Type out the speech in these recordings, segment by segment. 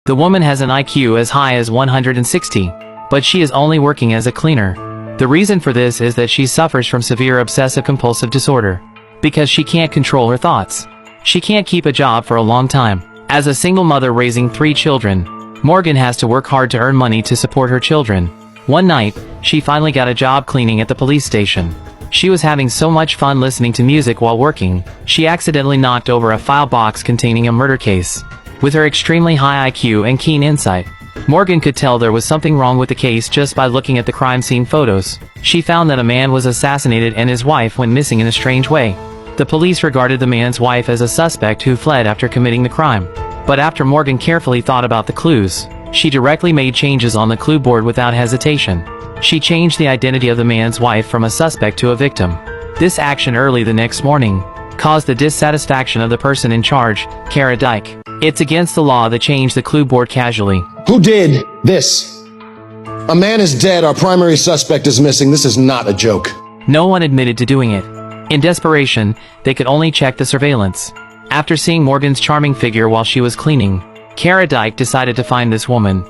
The woman has an IQ as high as 160, but she is only working as a cleaner. The reason for this is that she suffers from severe obsessive-compulsive disorder. Because she can't control her thoughts. She can't keep a job for a long time. As a single mother raising 3 children, Morgan has to work hard to earn money to support her children. One night, she finally got a job cleaning at the police station. She was having so much fun listening to music while working, she accidentally knocked over a file box containing a murder case. With her extremely high IQ and keen insight, Morgan could tell there was something wrong with the case just by looking at the crime scene photos. She found that a man was assassinated and his wife went missing in a strange way. The police regarded the man's wife as a suspect who fled after committing the crime. But after Morgan carefully thought about the clues, she directly made changes on the clue board without hesitation. She changed the identity of the man's wife from a suspect to a victim. This action early the next morning caused the dissatisfaction of the person in charge, Kara Dyke. It's against the law to change the clue board casually. Who did this? A man is dead, our primary suspect is missing. This is not a joke. No one admitted to doing it. In desperation, they could only check the surveillance. After seeing Morgan's charming figure while she was cleaning, Kara Dyke decided to find this woman.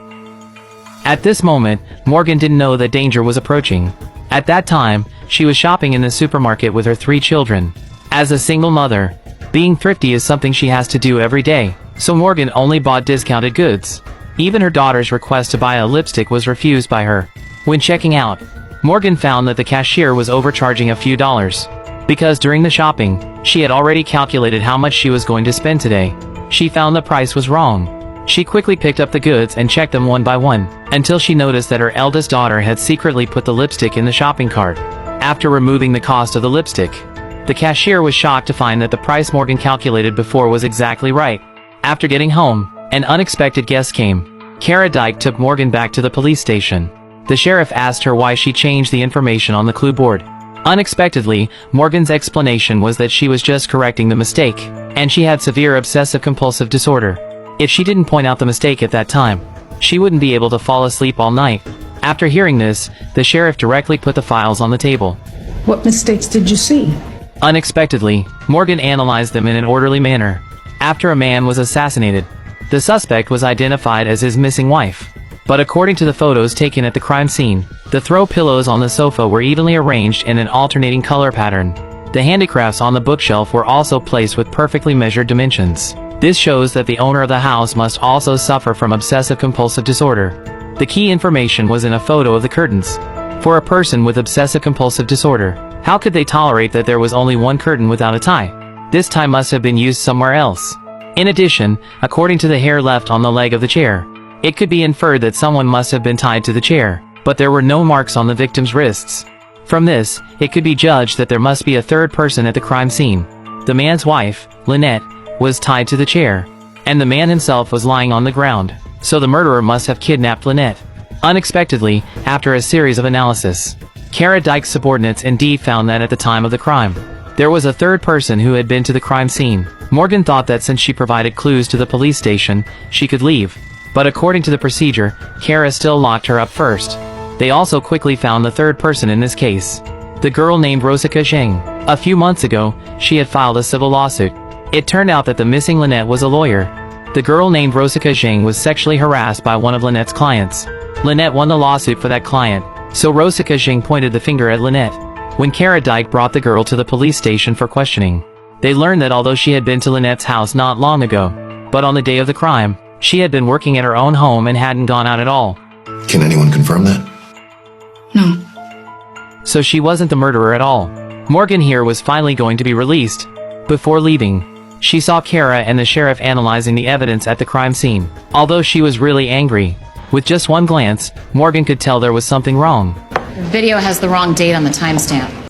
At this moment, Morgan didn't know that danger was approaching. At that time, she was shopping in the supermarket with her 3 children. As a single mother, being thrifty is something she has to do every day, so Morgan only bought discounted goods. Even her daughter's request to buy a lipstick was refused by her. When checking out, Morgan found that the cashier was overcharging a few dollars. Because during the shopping, she had already calculated how much she was going to spend today. She found the price was wrong. She quickly picked up the goods and checked them one by one, until she noticed that her eldest daughter had secretly put the lipstick in the shopping cart. After removing the cost of the lipstick, the cashier was shocked to find that the price Morgan calculated before was exactly right. After getting home, an unexpected guest came. Kara Dyke took Morgan back to the police station. The sheriff asked her why she changed the information on the clue board. Unexpectedly, Morgan's explanation was that she was just correcting the mistake, and she had severe obsessive-compulsive disorder. If she didn't point out the mistake at that time, she wouldn't be able to fall asleep all night. After hearing this, the sheriff directly put the files on the table. What mistakes did you see? Unexpectedly, Morgan analyzed them in an orderly manner. After a man was assassinated, the suspect was identified as his missing wife. But according to the photos taken at the crime scene, the throw pillows on the sofa were evenly arranged in an alternating color pattern. The handicrafts on the bookshelf were also placed with perfectly measured dimensions. This shows that the owner of the house must also suffer from obsessive-compulsive disorder. The key information was in a photo of the curtains. For a person with obsessive-compulsive disorder, how could they tolerate that there was only one curtain without a tie? This tie must have been used somewhere else. In addition, according to the hair left on the leg of the chair, it could be inferred that someone must have been tied to the chair, but there were no marks on the victim's wrists. From this, it could be judged that there must be a third person at the crime scene. The man's wife, Lynette, was tied to the chair, and the man himself was lying on the ground, so the murderer must have kidnapped Lynette. Unexpectedly, after a series of analysis, Kara Dyke's subordinates indeed found that at the time of the crime, there was a third person who had been to the crime scene. Morgan thought that since she provided clues to the police station, she could leave. But according to the procedure, Kara still locked her up first. They also quickly found the third person in this case. The girl named Rosika Zheng. A few months ago, she had filed a civil lawsuit. It turned out that the missing Lynette was a lawyer. The girl named Rosika Zheng was sexually harassed by one of Lynette's clients. Lynette won the lawsuit for that client, so Rosika Zheng pointed the finger at Lynette. When Kara Dyke brought the girl to the police station for questioning, they learned that although she had been to Lynette's house not long ago, but on the day of the crime, she had been working at her own home and hadn't gone out at all. Can anyone confirm that? No. So she wasn't the murderer at all. Morgan here was finally going to be released. Before leaving, she saw Kara and the sheriff analyzing the evidence at the crime scene. Although she was really angry, with just one glance, Morgan could tell there was something wrong. The video has the wrong date on the timestamp.